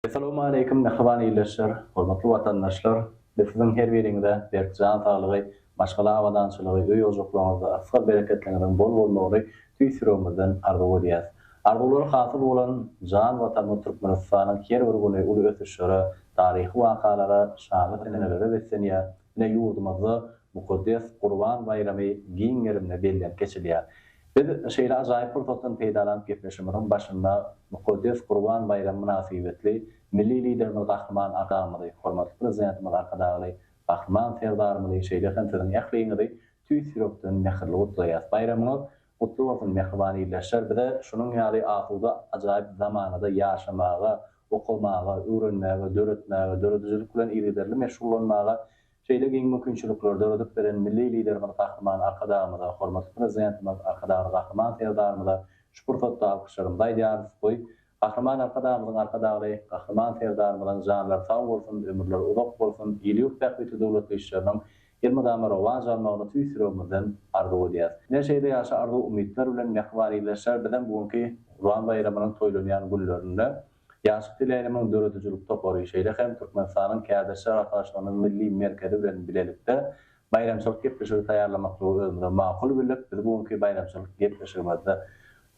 Assalamu alaykum nahwan iyleşler, hormatly watandaşlar. Bizning her birinde berkcan sağlygy, maşgala awadançylygy, öý ozuklarynızda asga bereketleriniň bol bolmagy tüýsürümizden arzu edýäs. Arzular hasyl bolan jan watan Türkmenistanyň her bir güni uly ötüşleri, taryhy wakalara, şanly tenelere beslenýär. Ne ýurdumyzda mukaddes Gurban bayramy giň yerimne belden geçilýär. Biz şeýle ajaýyp bir totan peýdalanyp gepleşimiň başynda mukaddes Gurban bayramy münasibetli milli liderimiz Gahryman Agamyzy, hormatly prezidentimiz arkadaşly Gahryman Ferdarymyzy şeýle henteden ýaklyňyzy tüýsürekden mehirli gutlaýas. Bayramyňyz gutly bolsun mehriban ýyllaşlar. Bide şunuň ýaly atyda ajaýyp zamanada ýaşamaga, okumaga, öwrenmäge, döretmäge, döredüjilik bilen ýerlerle meşgullanmaga şeýle giň mümkinçilikler döredip beren milli liderimiz Gahryman Arkadaşymyza, hormatly prezidentimiz arkadaşly Gahryman Ferdarymyza şu pursatda alkyşlarymyzy aýdýarys. Gahryman Arkadaşymyzyň arkadaşly Gahryman Ferdarymyzyň janlar sag bolsun, ömürleri uzak bolsun, ýylyk täkbiti döwletli işleriniň ýermedama rowaj almagyny tüýsürümizden arzu edýäs. Näşeýde ýaşa arzu umytlar bilen mehriban ýyllaşlar bilen bugünkü Gurban bayramynyň toýlanýan günlerinde ýaşyk dileýärimiň döredüjilik topary şeýle hem Türkmenistanyň käderçi arkadaşlarynyň milli merkezi bilen bilelikde bayramçylyk gepleşigi taýýarlamakly özüňizde makul bilip, biz bugünkü bayramçylyk gepleşigimizde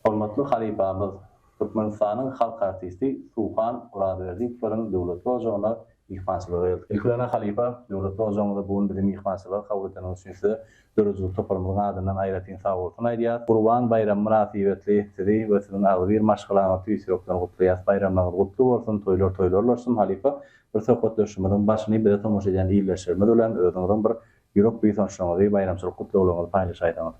hormatly halifamyz Türkmenistanyň halk artisti Suhan Uraberdiýewiň döwletli ojagyna ihfançylygy. Ilklana halifa döwletli ojagyna bugün bizim ihfançylygy kabul etenen üçin döredüjilik toparmyň adyndan aýratyn sag bolsun aýdýar. Gurban bayramy münasibetli sizi we siziň agly bir maşgalaňy tüýsürekden gutlaýas. Bayramlaryňyz gutly bolsun, toýlar bolsun halifa. Bir söhbetleşmemiň başyny bir tamaşa edýän ýyllaşlar bilen özüňiň bir ýürek büýsünçliňizi bayramçylyk gutlulygyňyzy paýlaşaýdyňyz.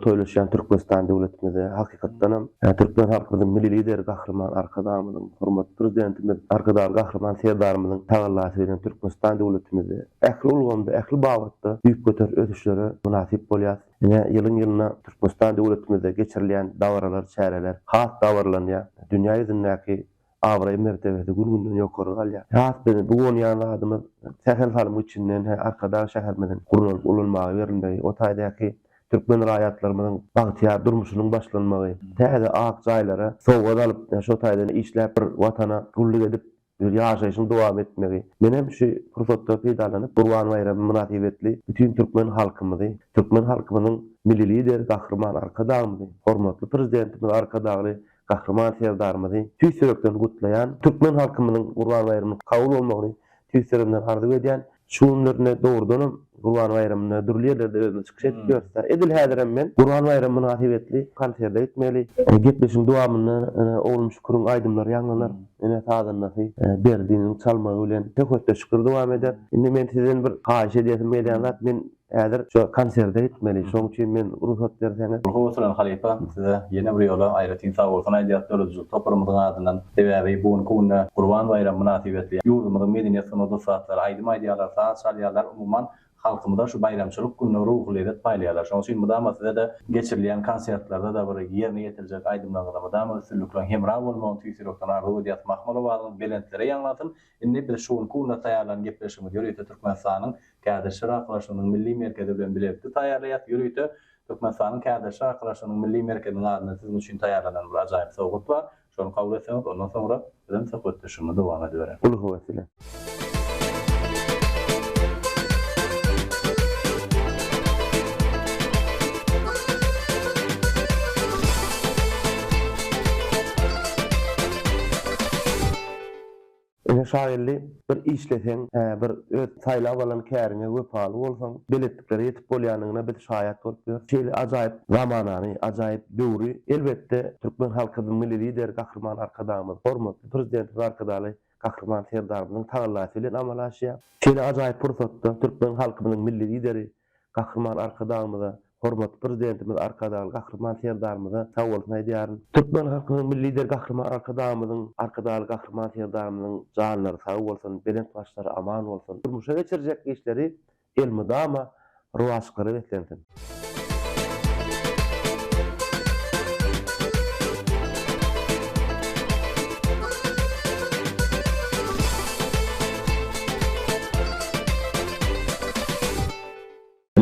Toýlaşýan Türkmenistan döwletimizde hakykatdan Türkmen halkynyň milli lideri Gahryman Arkadaşymyzyň, hormatly prezidentimiz Arkadaşly Gahryman Ferdarymyzyň tagallasy bilen Türkmenistan döwletimizde ähli ulgamda, ähli bagtda büyük göter ötüşleri münasip bolýar. Ýylyň Türkmenistan döwletimizde geçirilýän dawralar, çäreler has dawarlanýar. Dünýä ýüzündäki awray mertebesi gün-günden ýokary galýar. Häzir bu gonýan adamyz sähel halym üçinden arkadaş şähermeden gurulyp ulanmagy berilmegi, o taýdaki Türkmen raýatlarymyzyň bagtyar durmuşynyň başlanmagy, täze ak jaýlara sowga alyp şo taýdan işläp bir watana gulluk edip bir ýaşaýyşyny dowam etmegi. Menem şu pursatda peýdalanyp Gurban bayramy münasibetli bütün Türkmen halkymyzy, Türkmen halkymynyň milli lideri Gahryman Arkadaşymyzy, hormatly prezidentimiz arkadaşly Gahryman Ferdarymyzy tüýsürekden gutlaýan Türkmen halkymynyň Gurban bayramy kabul bolmagyny tüýsürümden arzu edýän şu günlerine doğrudan Gurban bayramyna dürli ýerlerde özüni çykyş edip ýörse. Edil häzirem men Gurban bayramy münasibetli konserde etmeli. Gepleşiň dowamyny oglum şükürüň aýdymlary ýanglanar. Ene taýdanlary berdiňiň çalmagy bilen töhfetde şükür dowam eder. Indi men sizden bir haýyş edýäsim gelýän zat men häzir şu konserde etmeli. Şoň üçin men ruhsat berseňiz. Ruhsat halifa size ýene bir ýola aýratyn sag bolsun aýdýar döredüjilik toparmyň adyndan sebäbi bugün günde Gurban bayramy münasibetli ýurdumyzyň medeniýet sunudy saatlar aýdym aýdýarlar, saat çalýarlar umumyň halkymyzda şu bayramçylyk günleri ruhly edip paýlaýarlar. Şoň üçin mudamasyda da geçirilýän konsertlarda da bir ýerine ýetiljek aýdymlykda mudamasylyklary hemra bolmagy tüýsürekden arzu edýär. Mahmudowaň belentlere ýanglatyn. Indi bir şu günde taýýarlan gepleşimi ýürüýte Türkmenistanyň käderçi arkadaşlarynyň milli merkezi bilen bilelikde taýýarlaýar. Ýürüýte Türkmenistanyň käderçi arkadaşlarynyň milli merkeziniň adyna siziň üçin taýýarlanan bir ajaýyp sowgat bar. Şonu kabul etseňiz, ondan soňra bilen söhbetleşimi dowam edýär. Ulug wesile. Şairli bir işleseň, bir öz taýla bolan kärine wepaly bolsaň, biletlikleri ýetip bolýanyna bir şaýat bolup ýör. Şeýle ajaýyp zamanany, ajaýyp döwri. Elbetde Türkmen halkynyň milli lideri Gahryman Arkadaşymyz, hormatly prezidentimiz arkadaşly Gahryman Ferdarymyzyň tagallasy bilen amal aşýar. Şeýle ajaýyp pursatda Türkmen halkynyň milli lideri Gahryman Arkadaşymyza, hormatly prezidentimiz arkadaşly Gahryman Ferdarymyza sag bolsun aýdýaryn. Türkmen halkynyň milli lideri Gahryman Arkadaşymyzyň arkadaşly Gahryman Ferdarymyzyň janlary sag bolsun, belent başlary aman bolsun. Durmuşa geçirjek işleri elmydama ruwaşkyry beklensin.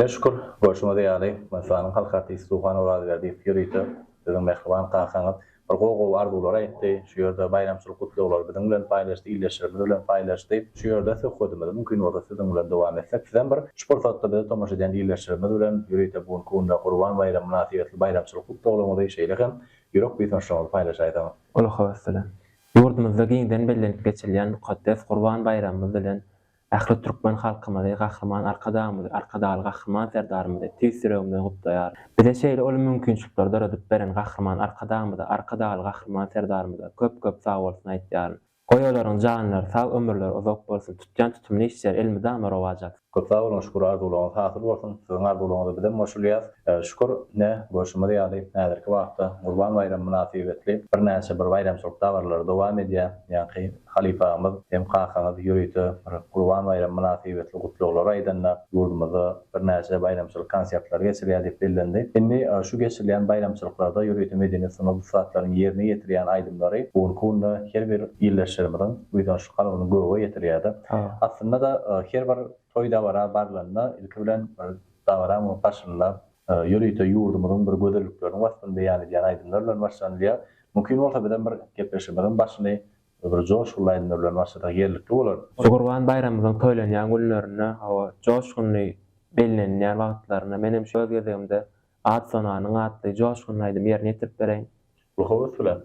Şükür, görüşmede ýaly. Mesanyň halk artisti Suhan Uraberdiýew ýürüýte, bizim mehriban kakanat bir gogo arzular aýtdy. Şu ýerde bayramçylyk gutluglar bilen bilen paýlaşdy, ýyleşdirme bilen paýlaşdy. Şu ýerde söhbetimiz mümkin bolsa siziň bilen dowam etsek. Sizden bir sport satda tomaş eden ýyleşdirme bilen ýürüýte bu kunda Gurban bayramyna münasibetli bayramçylyk gutluglaryny şeýleken ýürek bir tanşymy paýlaşaýdym. Ola howassalam. Ýurdumyzda giňden bellenip geçirilýän mukaddes Gurban bayramymyz bilen ähli türkmen halkymyzy gahryman arkadamyzy, arkadaly gahryman serdarymyzy tüýsüregimden gutlaýar. Bize şeýle ol mümkinçilikler daradyp beren gahryman arkadamyzy, arkadaly gahryman serdarymyzy köp sag bolsun aýtýar. Goýalaryň janlary sag ömürleri uzak bolsun, tutjan tutumly işler elmi dama rowajat. Köp sag bolun, şükür arzulygyňyz hasyl bolsun. Siziň arzulygyňyzy bilen meşgulýas. Şükür ne goşumy ýaly näderki wagtda Gurban bayramy münasibetli bir näçe bir bayramçylyk dawarlary dowam edýär. Ýani halifamyz hem kakanyz ýürüýte Gurban bayramy münasibetli gutluglar aýdanda ýurdumyzda bir näçe bayramçylyk konsertler geçirilýär diýip bellendi. Indi şu geçirilýän bayramçylyklarda ýürüýte medeni sunup saatlaryň ýerine ýetirýän aýdymlary bu kunda her bir ýyllaşyrmyň uýdaşyk galabyny göwe ýetirýär. Aslında da her bir toy dawara barlanda ilki bilen bir dawara mı başlanýar. Ýürüýte ýurdumyň bir gözelliklerini wasfyny beýan edýän aýdymlar bilen başlanýar. Mümkin bolsa bilen bir gepleşmeden başlany bir joşgul aýdymlar bilen başlada ýerlikli bolar. Gurban bayramymyzyň toýlanýan günlerine hawa joşgunly bellenýän wagtlaryna menem şu gözlemde at sonanyň atly joşgun aýdym ýerine ýetirip bereň. Bu howat bilen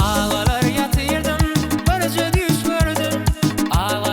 Ağlar yatırdım, barca düş gördüm. Ağlar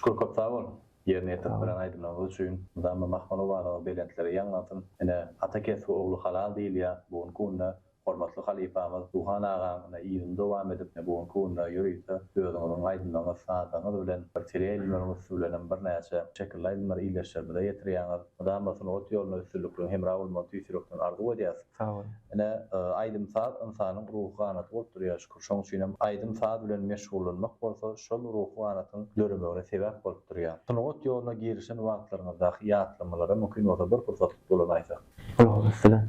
Şükür köp sağ ol. Yerine yetirdiren aydınlagy üçin Muzammil Mahmudow belentleri ýanglatyn. Ene Atakesi oglu halal diýil ýa bu kunna hormatly halifamyz Duhan aganyna ýygyny dowam edip bu kunna ýürüýse özüňiň aydynlygy sadaňyz bilen bir teleýillerimiz bilen bir näçe çekilýär iýleşdirmede ýetirýäňiz. Mudammyň ot ýoluna üstünlikli hemra bolmagy tüýsürekden ardy edýäs. Sağ ol. Ene aydym saat insanyň ruhy anaty bolup durýar. Şükür şoň üçin aydym saat bilen meşgullanmak bolsa şol ruhy anatyň dörümegine sebäp bolup durýar. Şonu ot ýoluna girişen wagtlaryňyzda ýatlamalara mümkin bolsa bir fursat bolanaýsa. Olsun.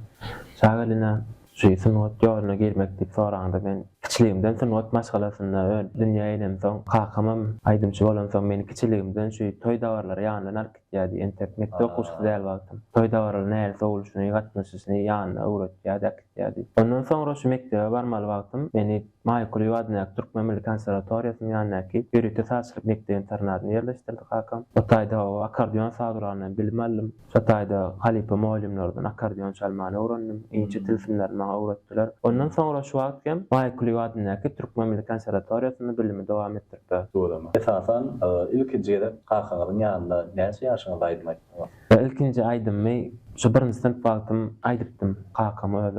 Şagalina Şeýsin ot ýoluna girmek diýip soraňda men kiçiligimden sunat maşgalasynda dünýä inem soň kakamam aýdymçy bolan soň meni kiçiligimden şu toý dawarlary ýanyna narkitýärdi. Internetde okuşdy däl wagtym. Toý dawarlary näme boluşyny gatnaşysyny ýanyna öwretýärdi, akitýärdi. Ondan soňra şu mektebe barmaly wagtym meni Maýkuly Ýadnak Türkmen Milli Konserwatoriýasynyň ýanyna ki ýürüýte saçlyk mektep internatyna ýerleşdirdi kakam. O taýda akordeon sagyranyny bilim aldım. Şu taýda Halipa muallimlerden akordeon çalmany öwrendim. Inçe tilsimlerini maňa öwretdiler. Ondan soňra şu wagtym Maýkuly Ýadnak Türkmen Milli Konserwatoriýasynyň bilimi dowam etdirdi. Doğru. Esasen ilkinci ýerde kakanyň ýanynda näçe ýaşyňyzda aýdym aýtdyňyz? İlkinci aýdym şu birinji sınıf wagtym aýdypdym. Kakam öz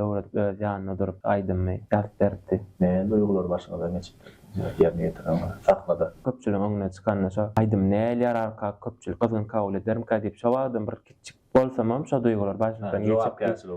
ýanyna durup aýdym ýat berdi. Ne duýgular başyňyza geçipdi? Ýerine ýetiren saklady. Köpçüliň öňüne çykanda şu aýdym näler arka köpçülik gyzyn kabul ederim ka diýip şu wagtym bir kiçik bolsamam şu duýgular başymdan geçip geçip.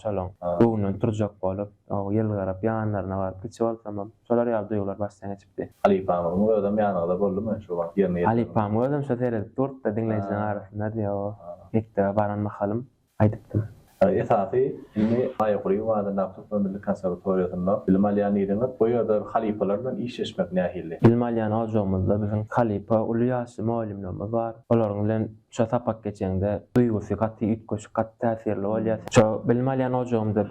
şolong. Öňünden turjak bolup, ýyl garap ýanlaryna baryp kiçik bolsamam şolar ýa duýgular başdan geçipdi. Halipam ödem ýanyda boldumy şu wagt ýerine ýetiren? Halipam ödem şu terede durtda dinleýijiň arasynda diýip mektebe baran mahalym aýdypdym. Esasy ilmi Maýkuly Ýadnak Türkmen Milli Konserwatoriýasyna bilim alýan ýerine bu ýerde halipalar bilen işleşmek nähili. Bilim alýan hojamyzda biziň halipa uly ýaşly muallimlerimiz bar. Olaryň bilen şu tapak geçende duýgusy gatty ütköşük gatty täsirli bolýar. Şu bilim alýan hojamyzda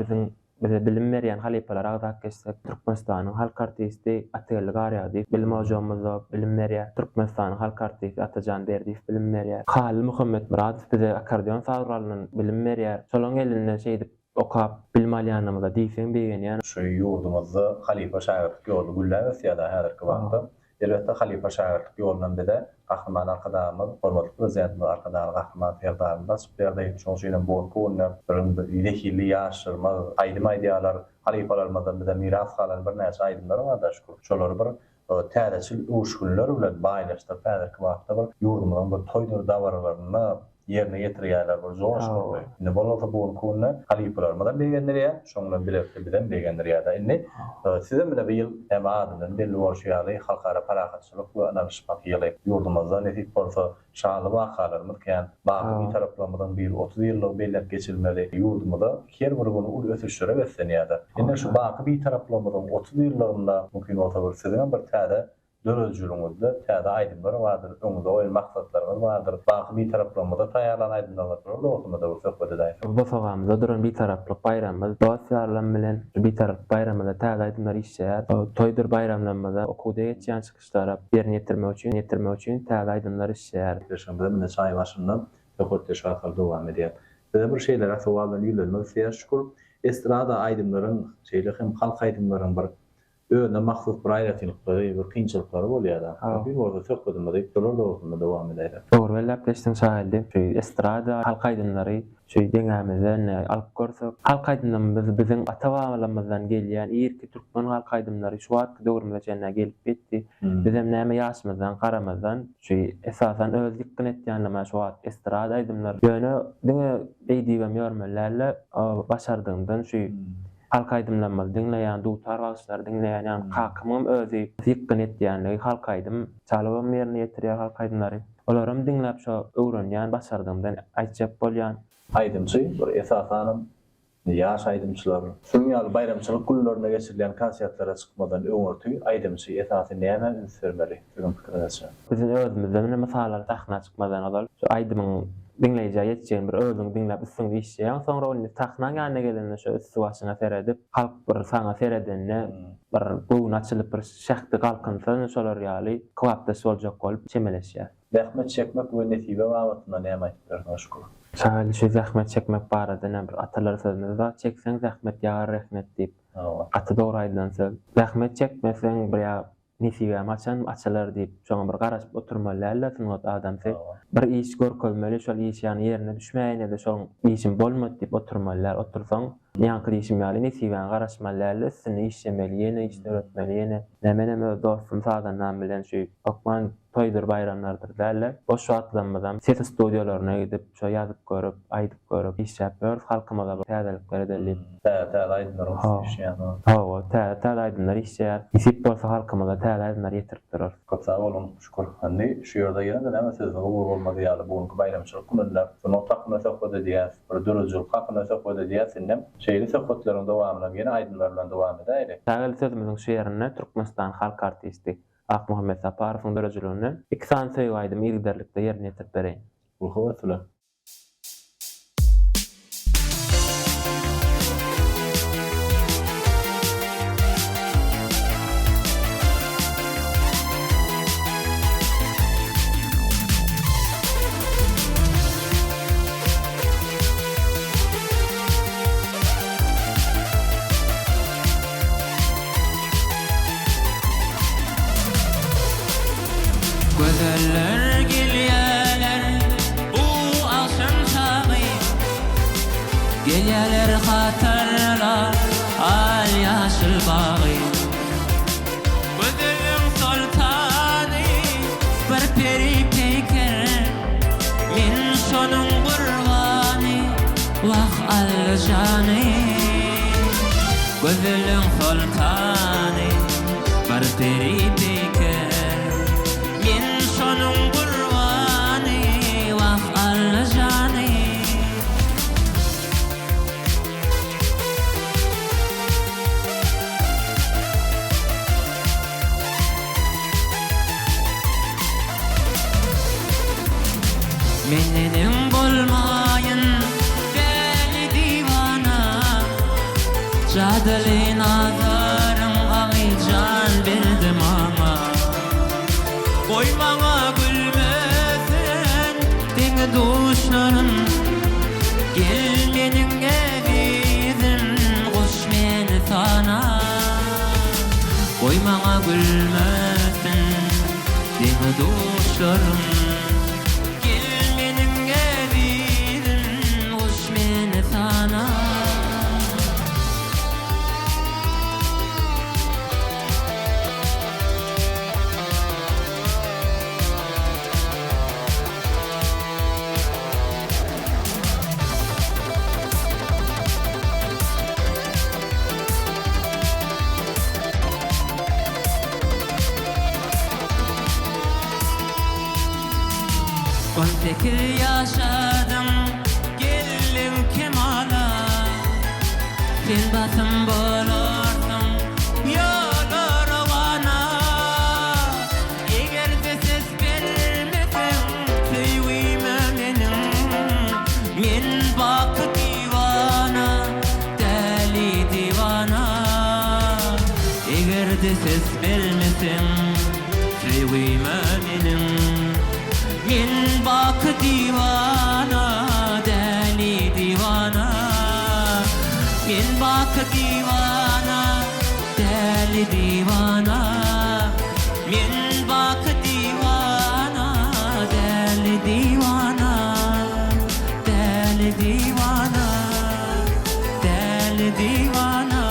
bize bilim berýän halipalar agzak geçsek Türkmenistanyň halk artisti Atyrly Garýady bilim hojamyzda bilim berýär. Türkmenistanyň halk artisti Atajan Berdiýew bilim berýär. Halil Muhammed Muradow bize akordeon sagyrlaryny bilim berýär. Şolaň elinden şeýdip okap bilim alýanymyzda diýsen beýen ýa Şu ýurdumyzda halipa şagyrt ýolu güllänmesi ýa-da häzirki wagtda elbetde halipa şagyrt ýolundan bede Kahraman arkadaşymyz, hormatly prezidentimiz arkadaşy Kahraman Ferdarymyz berdi. Şoňşyň bu konuda bir ýekili ýaşyrma, aýdym aýdýalar, halipalarymyzdan bide miras kalan bir näçe aýdymlar bar şükür. Şolary bir täzeçil uşgunlar bilen baýlaşdyryp häzirki wagtda bir ýurdumyň bir toýdur dawarlaryny yerine getirýärler bir zor şoňy. Ne bolsa bu konuda halipalarymyzdan beýenlerýär, şoňdan bilen beýenlerýär. Indi sizin bilen bir ýyl emadyny belli bolýar, halkara parahatçylyk we anarşymak ýyly ýurdumyzda netip bolsa şanly wakalarymyz kän baky taraplarymyzdan bir 30 ýyllyk belläp geçilmeli ýurdumyzda her bir güni ul ötüşlere beslenýär. Indi şu baky bir taraplarymyzdan 30 ýyllygynda mümkin bolsa bir sizin bir täze dörözcülüğümüzde täze aýdymlar bardyr, öňünde oýan maksatlarymyz bardyr. Baky bir taraplamada taýýarlan aýdymlar bardyr, olmada bu söhbet edäýär. Bu programda duran bir taraplyk bayramymyz, dosýarlan bilen bir tarap bayramda täze aýdymlar işler. Toýdur bayramlarymyzda okuwda geçýän çykyşlara ýerine ýetirmek üçin täze aýdymlar işler. Şeýle mene çaý başyndan söhbetde şahal dowam edýär. Bize bir şeyler sowalan ýülenmek şükür. Estrada aýdymlaryň, şeýle hem halk aýdymlaryň bir öňe mahsus bir aýratylykları, bir kynçylyklary bolýar. Bir wagtda söhbetimizde şolar dowamında dowam edýär. Dogry belläpleşdiň şaýyldy. Şu estrada halk aýdymlary şu deňämizden alyp görsek, halk aýdymlarymyz biziň ata-babalarymyzdan gelýän irki türkmen halk aýdymlary şu wagt döwrümizde gelip bitdi. Bizim näme ýaşmyzdan garamazdan şu esasen öz dikkat etýänleme şu wagt estrada aýdymlar ýöne diňe beýdibem ýörmelerle başardyňdan şu halk aýdymlarymyz dinleýän dutar wagtlar dinleýän kakymym özi dikkat etýänligi halk aýdym çalybam ýerine ýetirýär halk aýdymlary. Olaram dinläp şu öwrenýän başardyňdan aýjap bolýan Aýdymçy bir esasanam ýaş aýdymçylar sünýal bayramçylyk günlerine geçirilen konsertlere çykmadan öňürtüý aýdymçy esasy näme ünsürmeli? Şunu pikirleşä. Bizim özümizden mesalar tahna çykmadan adal şu aýdymyň dinleýijä ýetýän bir özüň dinläp üstüň işleýän soňra onu tahna ýanyna gelende şu üstüwasyna seredip halk bir saňa seredende bir bu açylyp bir şähde galkynsa şolar ýaly kwapda boljak bolup çemeleşýär. Zähmet çekmek we netibe wagtynda näme aýtdylar şükür. Şaýly şu zähmet çekmek barada bir atalar sözüne de çekseň zähmet ýagar rahmet diýip. Aty dogry aýdylsa, zähmet çekmeseň bir nesibe maçan açalar diýip şoňa bir garaşyp oturmalylar. Şoňa adam bir iş görkezmeli, şol iş ýany ýerine düşmäýine de şoň işim bolmady diýip oturmalylar. Otursaň ýanky işim ýaly nesibe garaşmalylar, seni işlemeli, ýene iş öğretmeli, ýene näme dostum sadan bilen şu okman toýdur bayramlardyr derler. Boş wagtlanmadan ses studiýalaryna gidip şo ýazyp görüp, aýdyp görüp iş ýapýar, halkyma da täzelikler edilip. Täze-aýdynlar iş ýany. Täze aýdynlar iş ýar. Isip bolsa halkyma da täze aýdynlar ýetirip durar. Çok sağ olun, şükür. Hani şu yerde yine de näme sözüne uğur olmadı ýaly bugünkü bayramçylyk gününde. Şonu takma söhbet edýäs, bir dürüjçilik hakynda söhbet edýäs, şeýle söhbetleriň dowamyna ýene aýdynlar bilen dowam edäýlik. Täze sözümüziň şu ýerine Türkmenistan halk artisti Akmuhammed Saparowyň dörejiliğinde 2 san söýüp aýdym ýerlikde ýerine ýetirip bereýin. Ruhu wetler. Gözeller gelýärler bu akşam çagy, gelýärler hatarlar al ýaşyl bagy. Gözeliň sultany bir peri peýker, men şonuň gurbany waq aljany. Gözeliň sultany bir peri peýker, şonun gurbany waq aljany. Menenim bolmaýyn deli divana, jadyly nazaryň agyjan berdi mama. Koymağa gülmesen deni duşlarım, gel menin evizin koş meni sana. Koymağa gülmesen deni duşlarım, gel menin evizin koş meni sana. Tekir yaşadım geldim kemala, sen basım bolursun yollar bana. Eger de ses vermesin söýüme menim, men bak divana, deli divana. Eger de ses vermesin söýüme menim, men bak divana, deli divana. Men bak divana, deli divana. Men bak divana, deli divana. Deli divana, deli divana.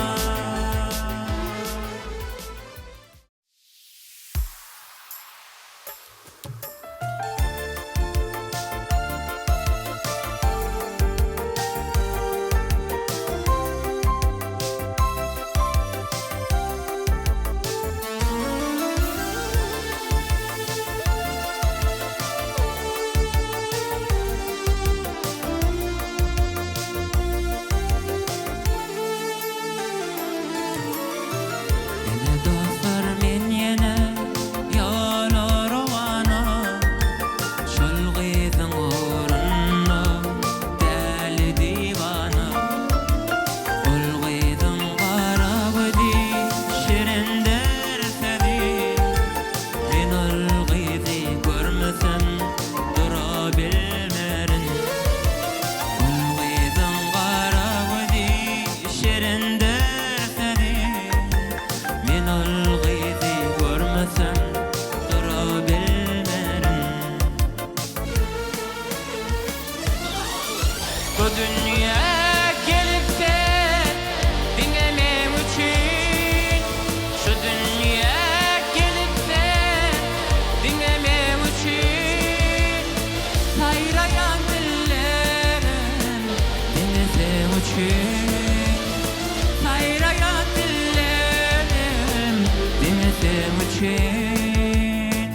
uçen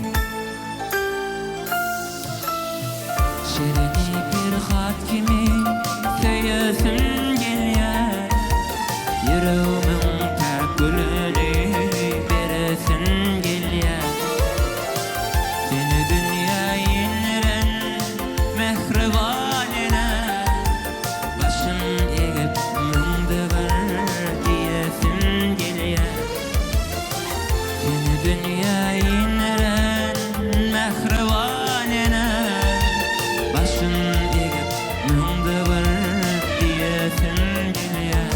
şereni bir hat kimi söylesin gelýär yüreğimin tägülüni beresin gelýär seni dünya inren mehribanına başım egip müngdeber diyesin gelýär seni dünya inren mehribanına başım egip müngdeber diyesin gelýär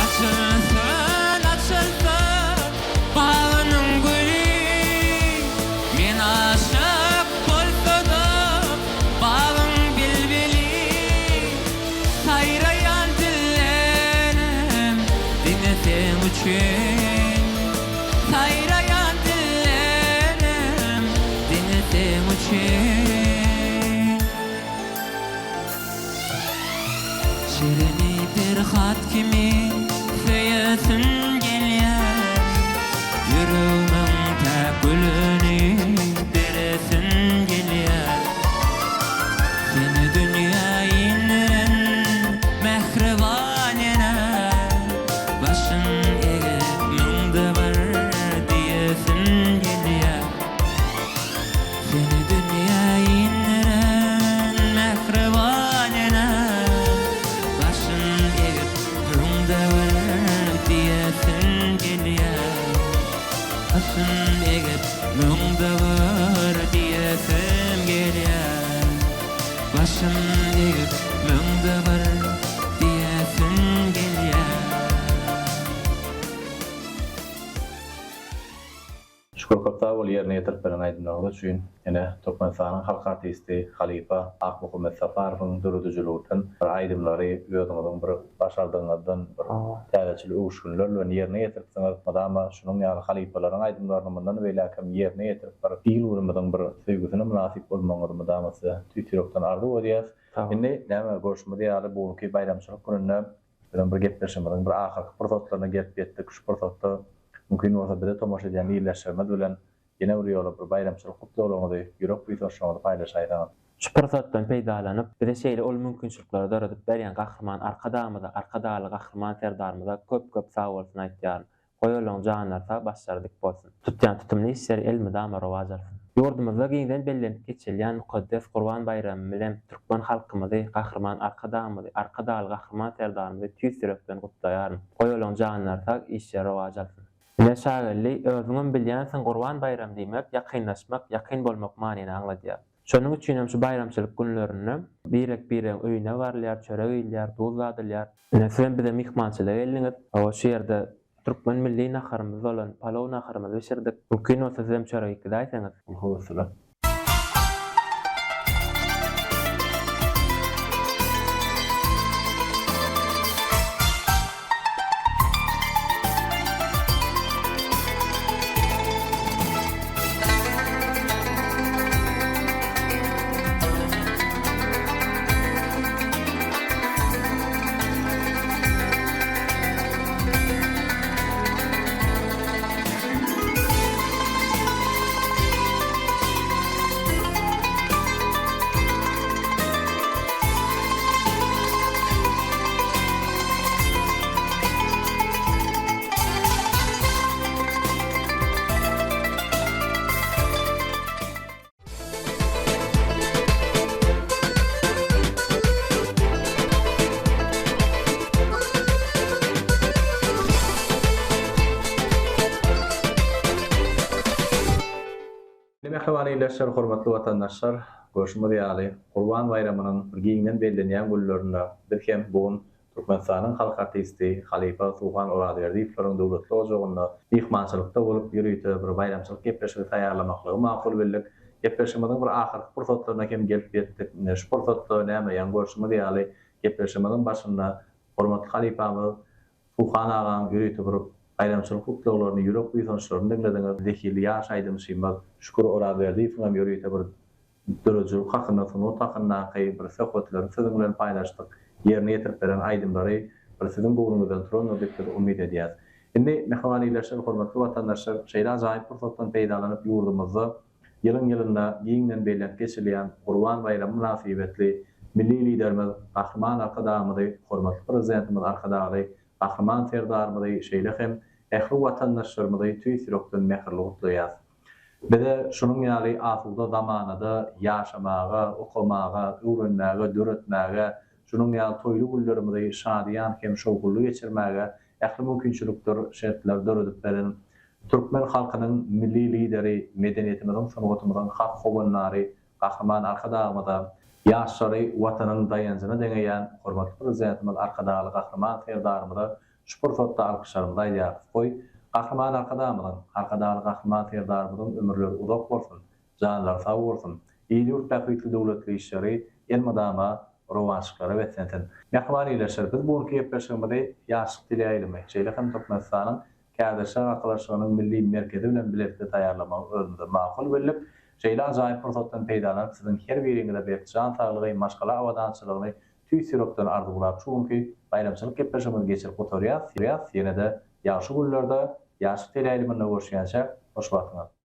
Açılsın, açılsın bağının gülü men aşık bolsadım bağın bilbili sayrayan dillerim dinletem uçen sayrayan dillerim dinletem uçen şirini bir hat kimi söylesin gelýär yüreğimin tägülüni beresin gelýär seni dünya inren mehribanına başın egip müngdeber diyesin gelýär seni dünya inren mehribanına başın egip müngdeber diyesin gelýär başın egip müngdeber diyesin gelýär başın egip müngdeber diyesin gelýär Şükür kapta bol yerine yetirip beren aydınlığı üçün yine Türkmenistan'ın halk artisti Halifa Akmuhammed Safarov'un dürüdücülüğünden bir aydınları üyedinizin bir başardığınızdan bir tədəçili uğuşkunlarla yerine yetiripsiniz. Madama şunun yani Halifa'ların aydınlarından ve lakem yerine yetirip bir dil uğramadan bir sevgisine münasip olmanızı madama size Twitter'dan arzu ediyaz. Şimdi näme görüşmede ýaly bugünkü bayramçylyk gününe bir gepleşmeden bir ahirki fursatlaryna gelip ýetdik. Şu fursatda mümkin bolsa bize tomaşa edýän ýerleşmede bilen ýene bir ýola bir bayramçylyk kutlaýarlygy ýürek ýytaşmagy paýlaşaýdan. Şu fırsatdan peýdalanyp bir şeýle ol mümkinçilikleri daradyp berýän gahryman arkadaly gahryman serdarymyza köp sag bolsun aýtýar. Goýulan janlarsa başardyk bolsun. Tutýan tutumly işler elmidama rowaj alsyn. Ýurdumyzda giňden bellenip geçilýän mukaddes Gurban bayramy bilen türkmen halkymyzy gahryman arkadaly gahryman serdarymyzy tüýs ýürekden gutlaýaryn. Goýulan janlarsa işler rowaj alsyn. Ine şagirli özüňem bilýänsiň Gurban bayramy diýmek ýakynlaşmak, ýakyn bolmak manyny aňladýar. Şonuň üçin hem şu bayramçylyk günlerini birek öýüne barlýar, çörek ýylýar, duz zadylýar. Ine sen bize mihmançylyk elňiz, o şeýerde Türkmen milli naharymyz bolan palaw naharymyzy beşirdik. Mümkin bolsa hem çörek ýaýsaňyz. Hoşçakalın. Mehriban iýleşler, hormatly watandaşlar, görüşmek ýaly. Gurban bayramynyň giňden bellenýän günlerinde birkem bugun Türkmenistanyň halk artisti Halifa Suhan Oradyýewiň dowlatly ojagynda mehmançylykda bolup ýürüýte bir bayramçylyk gepleşigi taýýarlamaklygy makul bildik. Gepleşigimiň bir ahyrky pursatlaryna hem gelip ýetdik. Şu pursatda näme ýa görüşmek ýaly gepleşigimiň başynda hormatly Halifamyz Suhan agam ýürüýte bir bayramçylyk hukuklaryny ýürek ýysançlaryny dinlediňiz. Zekili ýaş aýdymşyma şükür Oradyýewiň hem ýürüýte bir dörejil hakynda sunup takynda bir söhbetler siziň bilen paýlaşdyk. Yerine ýetirip beren aýdymlary bir siziň bugunuzdan turan ödekler umyt edýäs. Indi mehriban iýleşler, hormatly watandaşlar, şeýle ajaýyp pursatdan peýdalanyp ýurdumyzda ýylyň-ýylynda giňden belläp geçirilýän Gurban bayramy münasibetli milli liderimiz Gahryman Arkadamyzy, hormatly prezidentimiz Arkadaly, Gahryman Serdarymyzy şeýle hem ähli watandaşlarymyzy tüýsürekden mehirli gutlaýas. Bede şunun ýaly asuda zamanada ýaşamaga, okumaga, öwrenmäge, döretmäge, şunun ýaly toýly günlerimizi şadyan hem şowgully geçirmäge ähli mümkinçilikler, şertler döredip beren Türkmen halkynyň milli lideri, medeniýetimiziň, sanagatymyzyň hak howanlary Gahryman Arkadamyza ýaşary watanyň daýanjyna deňeýän hormatly prezidentimiz Arkadaly Gahryman Serdarymyza şu pursatda alkyşlarymyzy aýdýar. Goý Gahryman Arkadaly Gahryman Serdarymyzyň ömürleri uzak bolsun, janlary sag bolsun. Ýyly täklikli dowlatly işleri elmadama rowançlyklara wetsen. Mehriban iýleşler, biz bu gepleşigimizde ýaşlyk dileýilmek, şeýle hem Türkmenistanyň käderşär arkadaşlarynyň milli merkezi bilen birlikde taýýarlamak özünde makul bilip, şeýle ajaýyp pursatdan peýdalanyp siziň her biriňizde berkjan saglygy, maşgala awadançylygyny tüýsürekden arzuglap çünki bayramçylyk gepleşigimiz geçirip oturýar, ýene-de ýaşy günlerde ýaşlyk dileýilimine görüşýänçe hoş wagtlar.